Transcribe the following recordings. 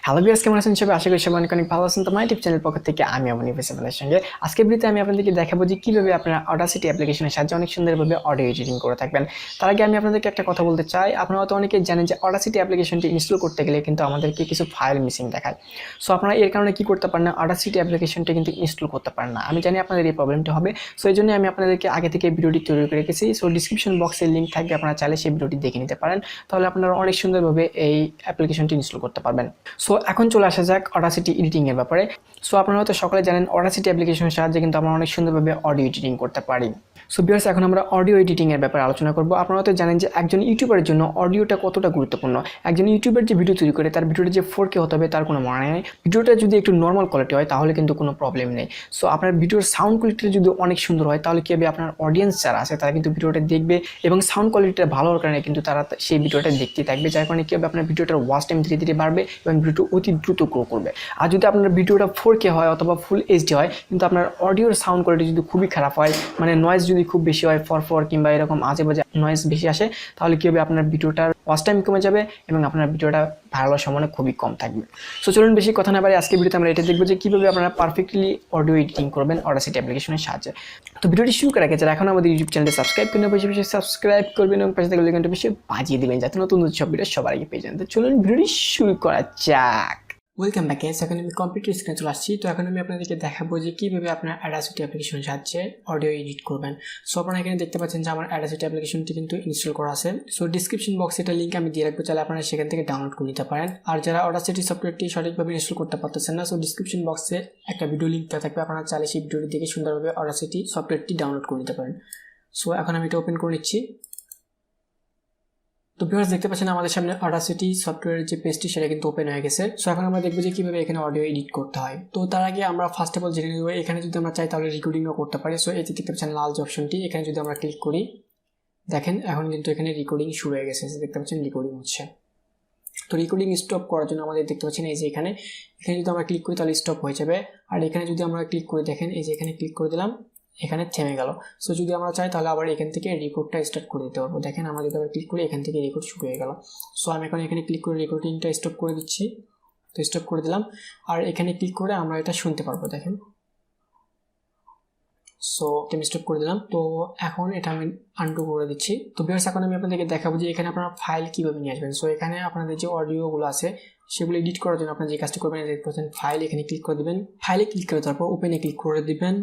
Hello viewers, কেমন আছেন সবাই? আশা করি সবাই অনেক ভালো আছেন। তো মাই টিপ চ্যানেল পক্ষ থেকে আমি MYYoutube আপনাদের সঙ্গে আজকের ভিডিওতে আমি আপনাদেরকে দেখাবো যে কিভাবে আপনারা Audacity অ্যাপ্লিকেশনের সাহায্যে অনেক সুন্দরভাবে অডিও এডিটিং করে থাকবেন। তার আগে আমি আপনাদেরকে একটা কথা বলতে চাই, আপনারা হয়তো অনেকেই জানেন যে Audacity অ্যাপ্লিকেশনটি ইনস্টল করতে গেলে কিন্তু আমাদেরকে কিছু ফাইল মিসিং দেখায়। সো আপনারা এর কারণে কি করতে পারেন না, Audacity অ্যাপ্লিকেশনটি কিন্তু ইনস্টল করতে পারেন না। আমি জানি আপনাদের এই প্রবলেমটা হবে, সো এই জন্য আমি আপনাদেরকে আগে থেকে ভিডিওটি তৈরি করে রেখেছি। সো ডিসক্রিপশন বক্সে লিঙ্ক থাকবে, আপনারা চাইলে সেই ভিডিওটি দেখে নিতে পারেন, তাহলে আপনারা অনেক সুন্দরভাবে এই অ্যাপ্লিকেশনটি ইনস্টল করতে পারবেন। সো এখন চলে আসা যাক Audacity এডিটিং এর ব্যাপারে। সো আপনারা হয়তো সকলে জানেন Audacity অ্যাপ্লিকেশনের সাহায্যে কিন্তু আমরা অনেক সুন্দরভাবে অডিও এডিটিং করতে পারি। সো ভিউয়ার্স, এখন আমরা অডিও এডিটিং এর ব্যাপারে আলোচনা করব। আপনারা হয়তো জানেন যে একজন ইউটিউবারের জন্য অডিওটা কতটা গুরুত্বপূর্ণ। একজন ইউটিউবার যে ভিডিও তৈরি করে তার ভিডিওটা যে 4K হতে হবে তার কোনো মানে নেই। ভিডিওটা যদি একটু নর্মাল কোয়ালিটি হয় তাহলে কিন্তু কোনো প্রবলেম নেই। সো আপনার ভিডিওর সাউন্ড কোয়ালিটি যদি অনেক সুন্দর হয় তাহলে কি হবে, আপনার অডিয়েন্স যারা আছে তারা কিন্তু ভিডিওটা দেখবে এবং সাউন্ড কোয়ালিটিটা ভালো হওয়ার কারণে কিন্তু তারা সেই ভিডিওটা দেখতে থাকবে, যার কারণে কি হবে, আপনার ভিডিওটার ওয়াচ টাইম ধীরে ধীরে বাড়বে এবং ভিডিওটা অতি দ্রুত গ্রো করবে। আর যদি আপনার ভিডিওটা 4K হয় অথবা ফুল এইচডি হয় কিন্তু আপনার অডিওর সাউন্ড কোয়ালিটি যদি খুবই খারাপ হয়, মানে নয়েজ যদি খুব বেশি হয়, ফর কিংবা এরকম আজে বাজে নয়েজ বেশি আসে, তাহলে কি হবে, আপনার ভিডিওটার ওয়াচ টাইম কমে যাবে এবং আপনার ভিডিওটা ভাইরাল হওয়ার সম্ভাবনা খুবই কম থাকবে। সো চলুন বেশি কথা না বাড়ি আজকে ভিডিওতে আমরা এটা দেখবো যে কীভাবে আপনারা পারফেক্টলি অডিও এডিটিং করবেন Audacity অ্যাপ্লিকেশনের সাহায্যে। তো ভিডিওটি শুরু করার আগে যারা এখন আমাদের ইউটিউব চ্যানেলটি সাবস্ক্রাইব করেন, বেশি সাবস্ক্রাইব করবেন এবং পাশে থাকা বেল বেশি বাজিয়ে দেবেন যাতে নতুন সব ভিডিও সবার আগে পেয়ে যান। তো চলুন ভিডিওটি শুরু করা যাক। ওয়েলকাম ব্যাক গাইস, এখন আমি কম্পিউটার স্ক্রিনে চলে আসছি। তো এখন আমি আপনাদেরকে দেখাবো যে কীভাবে আপনার Audacity অ্যাপ্লিকেশনের সাহায্যে অডিও এডিট করবেন। সো আপনারা এখানে দেখতে পাচ্ছেন যে আমার Audacity অ্যাপ্লিকেশনটি কিন্তু ইনস্টল করা আছে। সো ডিসক্রিপশন বক্সে এটা লিঙ্ক আমি দিয়ে রাখবো, চাইলে আপনারা সেখান থেকে ডাউনলোড করে নিতে পারেন। আর যারা Audacity সফটওয়্যারটি সঠিকভাবে ইনস্টল করতে পারতেছেন না, সো ডিসক্রিপশন বক্সে একটা ভিডিও লিঙ্ক দেওয়া থাকবে, আপনারা চাইলে সেই ভিডিওটি দেখে সুন্দরভাবে Audacity সফটওয়্যারটি ডাউনলোড করে নিতে পারেন। সো এখন আমি এটা ওপেন করে নিচ্ছি। তো ভিউয়ার্স, দেখতে পাচ্ছেন আমাদের সামনে Audacity সফটওয়্যারের যে পেজটি সেটা কিন্তু ওপেন হয়ে গেছে। সো এখন আমরা দেখবো যে কিভাবে এখানে অডিও এডিট করতে হয়। তো তার আগে আমরা ফার্স্ট অফ অল জেনে নেব এখানে যদি আমরা চাই তাহলে রেকর্ডিংও করতে পারি। সো এই যে দেখতে পাচ্ছেন লাল যে অপশনটি, এখানে যদি আমরা ক্লিক করি, দেখেন এখন কিন্তু এখানে রেকর্ডিং শুরু হয়ে গেছে। দেখতে পাচ্ছেন রেকর্ডিং হচ্ছে। তো রেকর্ডিং স্টপ করার জন্য আমাদের দেখতে পাচ্ছেন এই যে এখানে যদি আমরা ক্লিক করি তাহলে স্টপ হয়ে যাবে। আর এখানে যদি আমরা ক্লিক করে দেখেন এই যে এখানে ক্লিক করে দিলাম, এখানে থেমে গেল। সো যদি আমরা চাই তাহলে আবার এখান থেকে রেকর্ডটা স্টার্ট করে দিতে পারবো। দেখেন আমরা যদি আবার ক্লিক করি এখান থেকে রেকর্ড শুরু হয়ে গেল। সো আমি এখন এখানে ক্লিক করে রেকর্ডিংটা স্টপ করে দিচ্ছি। তো স্টপ করে দিলাম আর এখানে ক্লিক করে আমরা এটা শুনতে পারবো। দেখেন, সো আমি স্টপ করে দিলাম। তো এখন এটা আমি আনডু করে দিচ্ছি। তো ভিউয়ার্স, এখন আমি আপনাদেরকে দেখাবো যে এখানে আপনারা ফাইল কীভাবে নিয়ে আসবেন। সো এখানে আপনাদের যে অডিওগুলো আছে সেগুলো এডিট করার জন্য আপনারা যে কাজটি করবেন, দেখতে পাচ্ছেন ফাইল, এখানে ক্লিক করে দেবেন। ফাইলে ক্লিক করে তারপর ওপেনে ক্লিক করে দিবেন।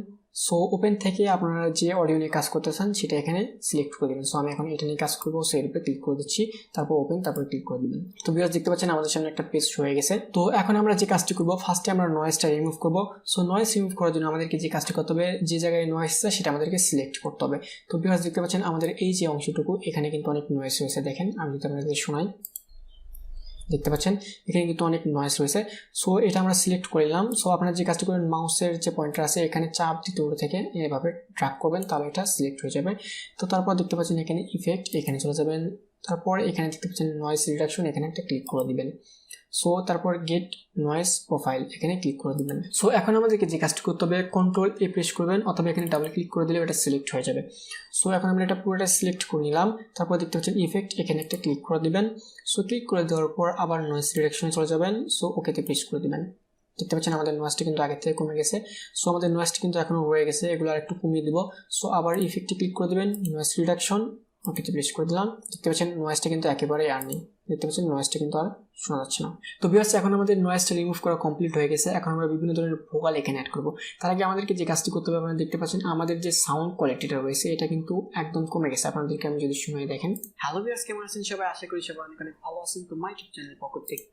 সো ওপেন থেকে আপনারা যে অডিও নিয়ে কাজ করতে চান সেটা এখানে সিলেক্ট করে দেবেন। সো আমি এখন এটা নিয়ে কাজ করবো, সো এর উপরে ক্লিক করে দিচ্ছি, তারপর ওপেন, তারপর ক্লিক করে দিবেন। তো ভিউয়ার্স, দেখতে পাচ্ছেন আমাদের সামনে একটা পেজ হয়ে গেছে। তো এখন আমরা যে কাজটি করবো, ফার্স্টে আমরা নয়েজটা রিমুভ করবো। সো নয়েজ রিমুভ করার জন্য আমাদেরকে যে কাজটি করতে হবে, যে জায়গায় নয়েজ আছে সেটা আমাদেরকে সিলেক্ট করতে হবে। তো ভিউয়ার্স, দেখতে পাচ্ছেন আমাদের এই যে অংশটুকু এখানে কিন্তু অনেক নয়েজ রয়েছে। দেখেন আমি যদি আপনাদের শোনাই, দেখতে পাচ্ছেন এখানে কিন্তু অনেক নয়েজ রয়েছে। সো এটা আমরা সিলেক্ট করে নিলাম। সো আপনারা যে কাজটি করবেন, মাউসের যে পয়েন্টার আছে এখানে চাপ দিতে উপরে থেকে এভাবে ড্র্যাগ করবেন, তাহলে এটা সিলেক্ট হয়ে যাবে। তো তারপর দেখতে পাচ্ছেন এখানে ইফেক্ট, এখানে চলে যাবেন। তারপর এখানে দেখতে পাচ্ছেন নয়েজ রিডাকশন, এখানে একটা ক্লিক করে দিবেন। সো তারপর গেট নয়েজ প্রোফাইল, এখানে ক্লিক করে দিবেন। সো এখন আমাদেরকে যে কাজটি করতে হবে, কন্ট্রোল এ প্রেস করবেন অথবা এখানে ডাবল ক্লিক করে দিলে এটা সিলেক্ট হয়ে যাবে। সো এখন আমরা এটা পুরোটা সিলেক্ট করে নিলাম। তারপর দেখতে পাচ্ছেন ইফেক্ট, এখানে একটা ক্লিক করে দিবেন। সো ক্লিক করে দেওয়ার পর আবার নয়েজ রিডাকশনে চলে যাবেন। সো ওকেতে প্রেস করে দিবেন। দেখতে পাচ্ছেন আমাদের নয়েজটা কিন্তু আগে থেকে কমে গেছে। সো আমাদের নয়েজটা কিন্তু এখনো রয়ে গেছে, এগুলো আর একটু কমিয়ে দিব। সো আবার ইফেক্টে ক্লিক করে দিবেন, নয়েজ রিডাকশন, ওকেতে প্রেস করে দিলাম। দেখতে পাচ্ছেন নয়েজটা কিন্তু একেবারেই আর নেই। দেখতে পাচ্ছেন নয়েজটা কিন্তু আর শোনা যাচ্ছে না। তো ভিউয়ার্স, এখন আমাদের নয়েজটা রিমুভ করা কমপ্লিট হয়ে গেছে। এখন আমরা বিভিন্ন ধরনের ভোকাল এখানে অ্যাড করবো। তার আগে আমাদেরকে যে কাজটি করতে হবে, আপনারা দেখতে পাচ্ছেন আমাদের যে সাউন্ড কোয়ালিটিটা রয়েছে এটা কিন্তু একদম কমে গেছে। আপনাদেরকে আমি যদি শুনে দেখেন। হ্যালো ভিউয়ার্স, কেমন আছেন সবাই? আশা করি সবাই অনেক ভালো আছেন। তো মাই ইউটিউব চ্যানেলের পক্ষ থেকে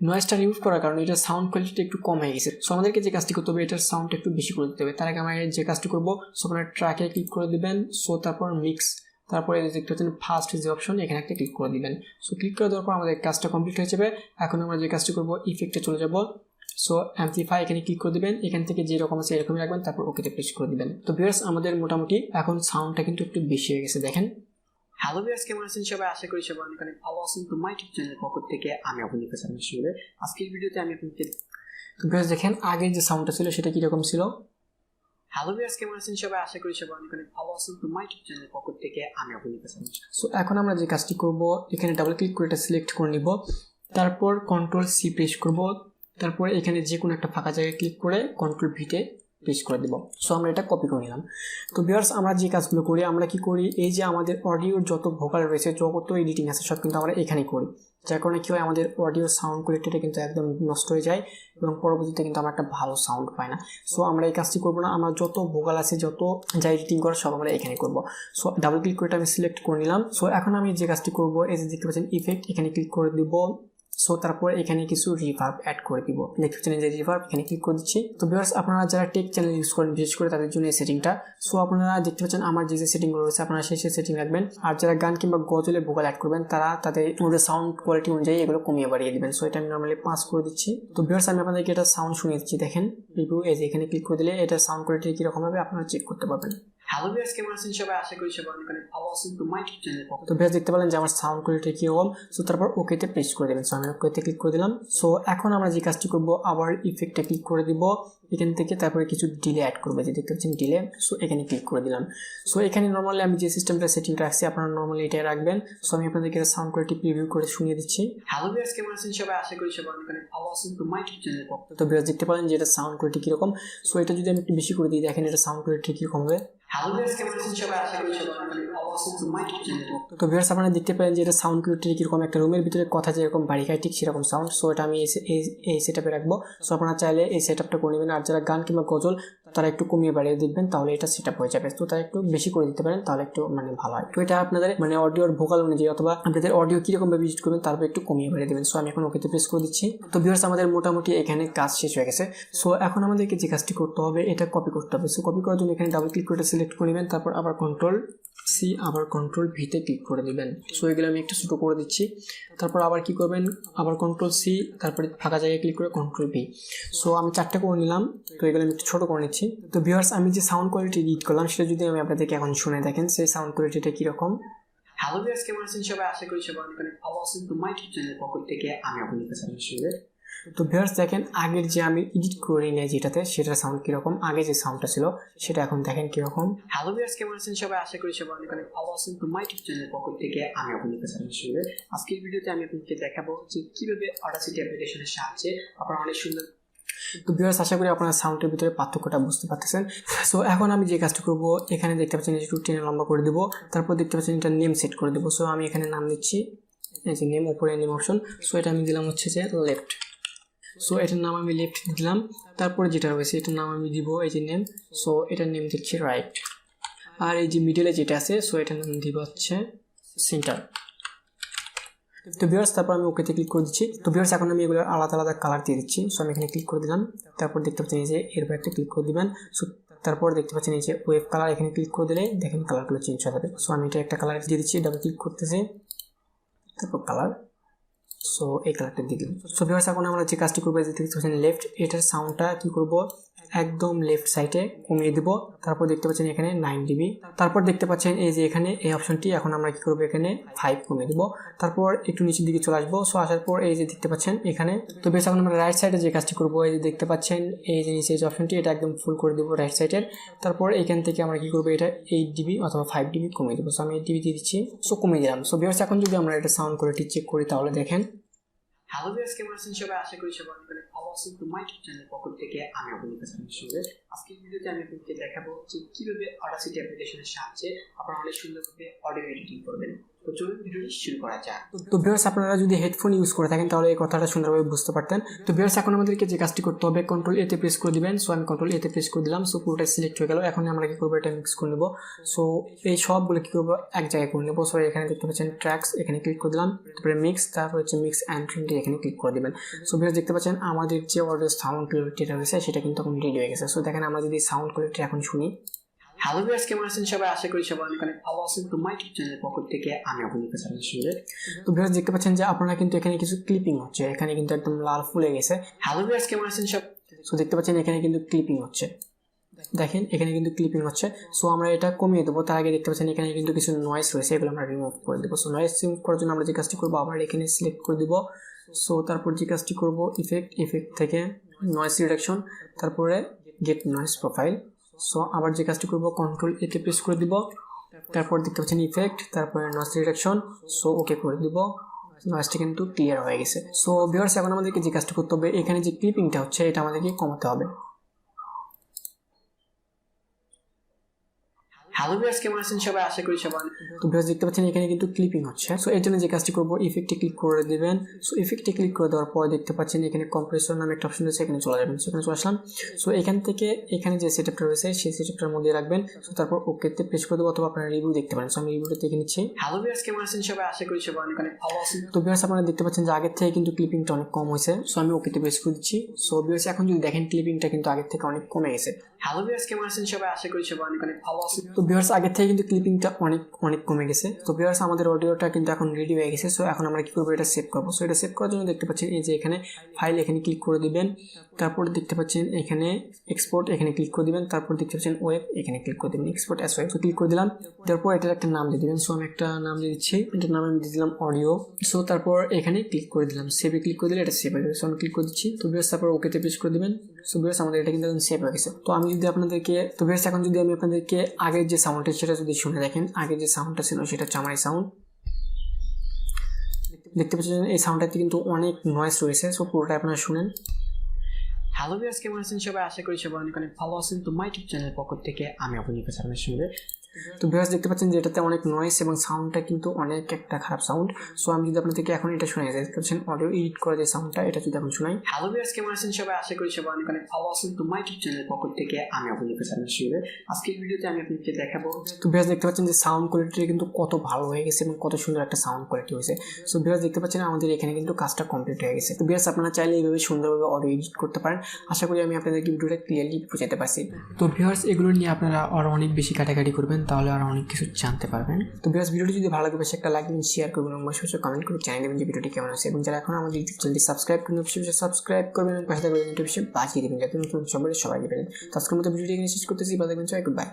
নয়েজটা রিমুভ করার কারণে এটা সাউন্ড কোয়ালিটিটা একটু কম হয়ে গেছে। সো আমাদেরকে যে কাজটি করতে হবে, এটার সাউন্ডটা একটু বেশি করে দিতে হবে। তার আগে আমরা যে কাজটি করবো, সো আপনার ট্র্যাকে ক্লিক করে দিবেন। সো তারপর মিক্স, তারপরে দেখতে পাচ্ছেন ফার্স্ট যে অপশন, এখানে একটা ক্লিক করে দিবেন। সো ক্লিক করে দেওয়ার পর আমাদের কাজটা কমপ্লিট হয়ে যাবে। এখন আমরা যে কাজটি করবো, ইফেক্টে চলে যাব। সো অ্যাম্পলিফাই, এখানে ক্লিক করে দিবেন। এখান থেকে যেরকম আছে এরকমই রাখবেন, তারপর ওকেতে প্রেস করে দিবেন। তো ভিউয়ার্স, আমাদের মোটামুটি এখন সাউন্ডটা কিন্তু একটু বেশি হয়ে গেছে। দেখেন, হ্যালো ভিউয়ার্স, কেমন আছেন সবাই? আশা করি সবাই অনেক ভালো আছেন। তো মাই ইউটিউব চ্যানেলের পক্ষ থেকে আমি আপনাদের কাছে আসলে আজকের ভিডিওতে আমি আপনাদের, তো ভিউয়ার্স দেখেন আগের যে সাউন্ডটা ছিল সেটা কিরকম ছিল। হ্যালো ভিউয়ার্স, কেমন আছেন সবাই? আশা করি সবাই অনেক ভালো আছেন। তো মাই ইউটিউব চ্যানেলের পক্ষ থেকে আমি আপনাদের কাছে। সো এখন আমরা যে কাজটি করব, এখানে ডাবল ক্লিক করে এটা সিলেক্ট করে নিব। তারপর কন্ট্রোল সি প্রেস করব। তারপরে এখানে যে কোনো একটা ফাঁকা জায়গায় ক্লিক করে কন্ট্রোল ভিতে পেস্ট করে দেব। সো আমরা এটা কপি করে নিলাম। তো ভিউয়ার্স আমরা যে কাজগুলো করি, আমরা কি করি, এই যে আমাদের অডিওর যত ভোকাল রয়েছে, যত এডিটিং আছে সব কিন্তু আমরা এখানেই করি। যার কারণে কি হয়, আমাদের অডিও সাউন্ড কোয়ালিটিটা কিন্তু একদম নষ্ট হয়ে যায় এবং পরবর্তীতে কিন্তু আমরা একটা ভালো সাউন্ড পাই না। সো আমরা এই কাজটি করবো না, আমরা যত ভোকাল আছে, যত যা এডিটিং করার সব আমরা এখানে করব। সো ডাবল ক্লিক করে আমি সিলেক্ট করে নিলাম। সো এখন আমি যে কাজটি করবো, এই যে দেখতে পাচ্ছেন ইফেক্ট, এখানে ক্লিক করে দিব। সো তারপর এখানে কিছু রিভার্ব অ্যাড করে দিব। দেখতে পাচ্ছেন যে রিভার্ব, এখানে ক্লিক করে দিচ্ছি। তো ভিউয়ার্স আপনারা যারা টেক চ্যানেল ইউজ করেন বিশেষ করে তাদের জন্য এই সেটিংটা। সো আপনারা দেখতে পাচ্ছেন আমার যে সেটিংগুলো রয়েছে আপনারা সেই সেটিং রাখবেন। আর যারা গান কিংবা গজলে ভোকাল অ্যাড করবেন তারা তাদের ওদের সাউন্ড কোয়ালিটি অনুযায়ী এগুলো কমিয়ে বাড়িয়ে দিবেন। সো এটা আমি নর্মালি 5 করে দিচ্ছি। তো ভিউয়ার্স আমি আপনাদেরকে এটা সাউন্ড শুনিয়ে দিচ্ছি। দেখেন রিভিউ, এই যে এখানে ক্লিক করে দিলে এটা সাউন্ড কোয়ালিটি কীরকম হবে আপনারা চেক করতে পারবেন। হ্যালো ভিউয়ার্স, কেমন আছেন সবাই? আশা করি সবাই অনেক অনেক ভালো আছেন। তো মাই ইউটিউব চ্যানেল তো ভিউয়ার্স দেখতে পেলেন যে আমার সাউন্ড কোয়ালিটি কীরকম। সো তারপর ওকেতে প্রেস করে দেবেন। সো আমি ওকেতে ক্লিক করে দিলাম। সো এখন আমরা যে কাজটি করব, আবার ইফেক্টে ক্লিক করে দিব এখান থেকে, তারপরে কিছু ডিলে অ্যাড করবো, যে দেখতে পাচ্ছেন ডিলে। সো এখানে ক্লিক করে দিলাম। সো এখানে নর্মালি আমি যে সিস্টেমটা সেটিংটা রাখছি আপনারা নর্মালি এটাই রাখবেন। সো আমি আপনাদেরকে সাউন্ড কোয়ালিটি প্রিভিউ করে শুনিয়ে দিচ্ছি। হ্যালো ভিউয়ার্স, কেমন আছেন সবাই? আশা করি সবাই অনেক অনেক ভালো আছেন। তো মাই ইউটিউব চ্যানেল তো ভিউয়ার্স দেখতে পেলেন যে এটা সাউন্ড কোয়ালিটি কীরকম। সো এটা যদি আমি একটু বেশি করে দিই, দেখেন এটা সাউন্ড কোয়ালিটি কীরকম হবে। হ্যালো ভিউয়ার্স, কেমন আছেন সবাই? আশা করি সবাই অনেক অনেক ভালো আছেন। তো মাই ইউটিউব চ্যানেল তো ভিউয়ার্স আপনারা দেখতে পেলেন যে এটা সাউন্ড কোয়ালিটি কীরকম, একটা রুমের ভিতরে কথা যেরকম বাড়ি খায় ঠিক সেরকম সাউন্ড। সো এটা আমি এই সেটআপে রাখবো। সো আপনারা চাইলে এই সেটআপটা করে নেবেন। আর যারা গান কিংবা গজল তারা একটু কমিয়ে বাড়িয়ে দেখবেন, তাহলে এটা সেটআপ হয়ে যাবে। তো তারা একটু বেশি করে দিতে পারেন, তাহলে একটু ভালো হয়। তো এটা আপনাদের অডিওর ভোকাল অনুযায়ী অথবা আপনাদের অডিও কীরকম ভাবে ইউজ করবেন তারপর একটু কমিয়ে বাড়িয়ে দেবেন। সো আমি এখন ওকেতে প্রেস করে দিচ্ছি। তো ভিউয়ার্স আমাদের মোটামুটি এখানে কাজ শেষ হয়ে গেছে। সো এখন আমাদেরকে যে কাজটি করতে হবে, এটা কপি করতে হবে। সো কপি করার জন্য এখানে ডাবল ক্লিক করে সিলেক্ট করে নেবেন, তারপর আবার কন্ট্রোল সি, আবার কন্ট্রোল ভিতে ক্লিক করে দিবেন। সো এগুলো আমি একটু ছোটো করে দিচ্ছি। তারপর আবার কি করবেন, আবার কন্ট্রোল সি, তারপরে ফাঁকা জায়গায় ক্লিক করে কন্ট্রোল ভি। সো আমি 4টা করে নিলাম। তো এগুলো আমি একটু ছোটো করে নিচ্ছি। তো ভিউয়ার্স আমি যে সাউন্ড কোয়ালিটি এডিট করলাম সেটা যদি আমি আপনাদেরকে এখন শুনে দেখেন সেই সাউন্ড কোয়ালিটিটা কীরকম। হ্যালো ভিউয়ার্স, কেমন আছেন সবাই? আশা করি সবাই অনেক অনেক ভালো আছেন। তো মাই ইউটিউব চ্যানেলের পক্ষ থেকে আমি আপনাদের কাছে আসলে। তো ভিউয়ার্স দেখেন আগের যে আমি এডিট করে নিয়ে যেটাতে সেটার সাউন্ড কীরকম, আগে যে সাউন্ডটা ছিল সেটা এখন দেখেন কীরকম। হ্যালো ভিউয়ার্স, কেমন আছেন সবাই? আশা করি সবাই অনেক অনেক ভালো আছেন। তো মাই ইউটিউব চ্যানেলের পক্ষ থেকে আমি আপনাদের কাছে আসলে আজকের ভিডিওতে আমি আপনাদেরকে দেখাবো যে কীভাবে অডাসিটি অ্যাপ্লিকেশনের সাহায্যে আপনারা অনেক সুন্দর। তো ভিউয়ার্স আশা করি আপনারা সাউন্ডের ভিতরে পার্থক্যটা বুঝতে পারতেছেন। সো এখন আমি যে কাজটা করবো, এখানে দেখতে পাচ্ছেন একটু টেনে লম্বা করে দেবো, তারপর দেখতে পাচ্ছেন এটা নেম সেট করে দেবো। সো আমি এখানে নাম দিচ্ছি, এই যে নেম, উপরে নেম অপশন। সো এটা আমি দিলাম হচ্ছে যে লেফট। সো এটার নাম আমি লেফট দিলাম। তারপরে যেটা রয়েছে এটার নাম আমি দিব এই যে নেম। সো এটার নেম দিচ্ছি রাইট। আর এই যে মিডলে যেটা আছে সো এটার নাম দিব হচ্ছে সেন্টার। তো ভিউয়ার্স তারপর আমি ওকেতে ক্লিক করে দিচ্ছি। তো ভিউয়ার্স এখন আমি এগুলো আলাদা আলাদা কালার দিয়ে দিচ্ছি। সো আমি এখানে ক্লিক করে দিলাম। তারপর দেখতে পাচ্ছেন এই যে এর বাইরে ক্লিক করে দিবেন। সো তারপর দেখতে পাচ্ছেন এই যে ওয়েব কালার, এখানে ক্লিক করে দিলে দেখেন কালারগুলো চেঞ্জ হয়ে যাবে। সো আমি এটা একটা কালার দিয়ে দিচ্ছি, ডাবল ক্লিক করতেছি, তারপর কালার। সো এই কালারটা দিয়ে দিলাম। সো ভিউয়ার্স এখন আমরা যে কাজটি করবো, যে দেখতে পাচ্ছেন লেফট, এটার সাউন্ডটা কি করব একদম লেফট সাইডে কমিয়ে দিব। তারপর দেখতে পাচ্ছেন এখানে 9 dB। তারপর দেখতে পাচ্ছেন এই যে এখানে এই অপশনটি, এখন আমরা কি করব এখানে 5 কমিয়ে দিব। তারপর একটু নিচের দিকে চলে আসবো। সো আসার পর এই যে দেখতে পাচ্ছেন এখানে, তো বেশ এখন আমরা রাইট সাইডে যে কাজটি করবো, এই যে দেখতে পাচ্ছেন এই যে নিচে যে অপশনটি, এটা একদম ফুল করে দিব রাইট সাইডের। তারপর এখান থেকে আমরা কি করবো, এটা 8 dB অথবা 5 dB কমিয়ে দেবো। সো আমি 8 dB দিয়ে দিচ্ছি। সো কমিয়ে দিলাম। সো ভিউয়ার্স এখন যদি আমরা এটা সাউন্ড কোয়ালিটি চেক করি তাহলে দেখেন। হ্যালো ভিউয়ার্স, কেমন আছেন সবাই? আশা করি সবাই অনেক অনেক ভালো আছেন। তো মাই ইউটিউব চ্যানেলের পক্ষ থেকে আমি আপনাদের কাছে আসলে আজকের ভিডিওতে আমি আপনাদেরকে দেখাবো যে কীভাবে অডাসিটি অ্যাপ্লিকেশনের সাহায্যে আপনারা অনেক সুন্দরভাবে অডিও এডিটিং করবেন। তো চলুন ভিডিওটি শুরু করা যাক। তো ভিউয়ার্স আপনারা যদি হেডফোন ইউজ করে থাকেন তাহলে এই কথাটা সুন্দরভাবে বুঝতে পারতেন। তো ভিউয়ার্স এখন আমাদেরকে যে কাজটি করতে হবে, কন্ট্রোল এতে প্রেস করে দিবেন। সো আমি কন্ট্রোল এতে প্রেস করে দিলাম। সো পুরোটা সিলেক্ট হয়ে গেল। এখন আমরা কি করবো, এটা মিক্স করে নেবো। সো এই সবগুলো কি করবো এক জায়গায় করে নেবো। সো এখানে দেখতে পাচ্ছেন ট্র্যাকস, এখানে ক্লিক করে দিলাম। তারপরে মিক্স, তারপর হচ্ছে মিক্স অ্যান্ড ট্রেন্ডি, এখানে ক্লিক করে দিবেন। সো ভিউয়ার্স দেখতে পাচ্ছেন আমাদের যে অডিও সাউন্ড কোয়ালিটিটা রয়েছে সেটা কিন্তু এখন রেডি হয়ে গেছে। সো দেখেন আমরা যদি সাউন্ড কোয়ালিটি এখন শুনি। হ্যালো ভিউয়ার্স, কেমন আছেন সবাই? আশা করি সবাই অনেক অনেক ভালো আছেন। তো মাই ইউটিউব চ্যানেলের পক্ষ থেকে আমি আপনাদের কাছে আসলে। তো ভিউয়ার্স দেখতে পাচ্ছেন যে আপনারা কিন্তু এখানে কিছু ক্লিপিং হচ্ছে, এখানে কিন্তু একদম লাল ফুলে গেছে। হ্যালো ভিউয়ার্স, কেমন আছেন সব? সো দেখতে পাচ্ছেন এখানে কিন্তু ক্লিপিং হচ্ছে, দেখেন এখানে কিন্তু ক্লিপিং হচ্ছে। সো আমরা এটা কমিয়ে দেবো। তার আগে দেখতে পাচ্ছেন এখানে কিন্তু কিছু নয়েজ রয়েছে, এগুলো আমরা রিমুভ করে দেবো। সো নয়েজ রিমুভ করার জন্য আমরা যে কাজটি করবো, আবার এখানে সিলেক্ট করে দিব। সো তারপর যে কাজটি করবো, ইফেক্ট থেকে নয়েজ রিডাকশন, তারপরে গেট নয়েজ প্রোফাইল। সো আবার যে কাজটি করবো, কন্ট্রোল এতে প্রেস করে দিব। তারপর দেখতে পাচ্ছেন ইফেক্ট, তারপরে নয়েজ রিডাকশন। সো ওকে করে দিব। নয়েজটা কিন্তু ক্লিয়ার হয়ে গেছে। সো ভিউয়ার্স এখন আমাদেরকে যে কাজটা করতে হবে, এখানে যে ক্লিপিংটা হচ্ছে এটা আমাদেরকে কমাতে হবে। হ্যালো ভিউয়ার্স, কেমন আছেন সবাই? আশা করি সবাই। তো ভিউয়ার্স দেখতে পাচ্ছেন এখানে কিন্তু ক্লিপিং হচ্ছে। সো এর জন্য যে কাজটি করব, ইফেক্টে ক্লিক করে দিবেন। সো ইফেক্টে ক্লিক করে দেওয়ার পর দেখতে পাচ্ছেন এখানে কম্প্রেসর নামে একটা অপশন রয়েছে, এখানে চলে যাবেন। সো এখানে চলে আসলাম। সো এখান থেকে এখানে যে সেটআপটা রয়েছে সেই সেটআপটার মধ্যে রাখবেন। সো তারপর ওকেতে প্রেস করে দেবো, অথবা আপনারা রিভিউ দেখতে পারেন। সো আমি রিভিউটা দেখে নিচ্ছি। হ্যালো ভিউয়ার্স, কেমন আছেন সবাই? আশা করি সবাই অনেক ভালো আছেন। তো ভিউয়ার্স আপনারা দেখতে পাচ্ছেন যে আগের থেকে কিন্তু ক্লিপিংটা অনেক কম হয়েছে। সো আমি ওকেতে প্রেস করে দিচ্ছি। সো ভিউয়ার্স এখন যদি দেখেন ক্লিপিংটা কিন্তু আগের থেকে অনেক কমে গেছে। হ্যালো ভিউয়ার্স, কেমন আছেন সবাই? আশা করি সবাই অনেক ভালো আছেন। তো ভিউয়ার্স আগের থেকে কিন্তু ক্লিপিংটা অনেক কমে গেছে। তো ভিউয়ার্স আমাদের অডিওটা কিন্তু এখন রেডি হয়ে গেছে। সো এখন আমরা কি করবো, এটা সেভ করবো। সো এটা সেভ করার জন্য দেখতে পাচ্ছেন এই যে এখানে ফাইল, এখানে ক্লিক করে দিবেন। তারপর দেখতে পাচ্ছেন এখানে এক্সপোর্ট, এখানে ক্লিক করে দিবেন। তারপর দেখতে পাচ্ছেন ওয়েব, এখানে ক্লিক করে দিবেন, এক্সপোর্ট অ্যাজ ওয়েব। ক্লিক করে দিলাম। তারপর এটার একটা নাম দিয়ে দিবেন। সো আমি একটা নাম দিয়ে দিচ্ছি, এটার নাম আমি দিয়ে দিলাম অডিও। সো তারপর এখানে ক্লিক করে দিলাম, সেভে ক্লিক করে দিলে এটা সেভ হয়ে যাবে। সো আমি ক্লিক করে দিচ্ছি। তো ভিউয়ার্স তারপর ওকেতে প্রেস করে দিবেন। সো ভিউয়ার্স আমাদের এটা কিন্তু সেভ হয়ে গেছে। তো আমি যদি আপনাদেরকে, তো ভিউয়ার্স এখন যদি আমি আপনাদেরকে আগের যে সাউন্ডটা সেটা যদি শুনে দেখেন, আগের যে সাউন্ডটা ছিল সেটা হচ্ছে আমার এই সাউন্ড। দেখতে পাচ্ছেন এই সাউন্ডটাতে কিন্তু অনেক নয়েজ রয়েছে। সো পুরোটা আপনারা শুনেন। হ্যালো ভিউয়ার্স, কেমন আছেন সবাই? আশা করি সবাই অনেক ভালো আছেন। তো MYYoutube চ্যানেলের পক্ষ থেকে আমি আপনাদের আপনার সঙ্গে। তো ভিউয়ার্স দেখতে পাচ্ছেন যে এটাতে অনেক নয়েজ এবং সাউন্ডটা কিন্তু অনেক একটা খারাপ সাউন্ড। সো আমি যদি আপনাদেরকে এখন এটা শোনাই, দেখতে পাচ্ছেন অডিও এডিট করা যে সাউন্ডটা, এটা যদি এখন শোনাই। হ্যালো ভিউয়ার্স, কেমন আছেন সবাই? আশা করি সবাই অনেক ভালো আছেন। তো MYYoutube চ্যানেলের পক্ষ থেকে আমি আপনাদের আপনার সঙ্গে আজকে এই ভিডিওতে আমি আপনাদেরকে দেখাবো। তো ভিউয়ার্স দেখতে পাচ্ছেন যে সাউন্ড কোয়ালিটি কিন্তু কত ভালো হয়ে গেছে এবং কত সুন্দর একটা সাউন্ড কোয়ালিটি হয়েছে। সো ভিউয়ার্স দেখতে পাচ্ছেন আমাদের এখানে কিন্তু কাজটা কমপ্লিট হয়ে গেছে। তো ভিউয়ার্স আপনারা চাইলে এইভাবে সুন্দরভাবে অডিও এডিট করতে পারেন। আশা করি আমি আপনাদেরকে ভিডিওটা ক্লিয়ারলি বুঝাতে পারছি। তো ভিউয়ার্স এগুলো নিয়ে আপনারা আরো অনেক বেশি কাটাকাটি করবেন, তাহলে আরো অনেক কিছু জানতে পারবেন। তো ভিউয়ার্স ভিডিওটি যদি ভালো লাগে বেশি একটা লাইক দিন, শেয়ার করবেন এবং অবশ্যই কমেন্ট করে জানিয়ে দেবেন যে ভিডিওটি কেমন হয়েছে। এবং যারা এখন আমাদের ইউটিউব চ্যানেলটি সাবস্ক্রাইব করেন অবশ্যই সাবস্ক্রাইব করবেন এবং পাশে থাকা নোটিফিকেশন বাজিয়ে দেবেন যাতে নতুন সবাই পাবেন। তো আজকের মতো ভিডিওটি এখানে শেষ করতেছি। ভালো থাকবেন সবাই, গুড বাই।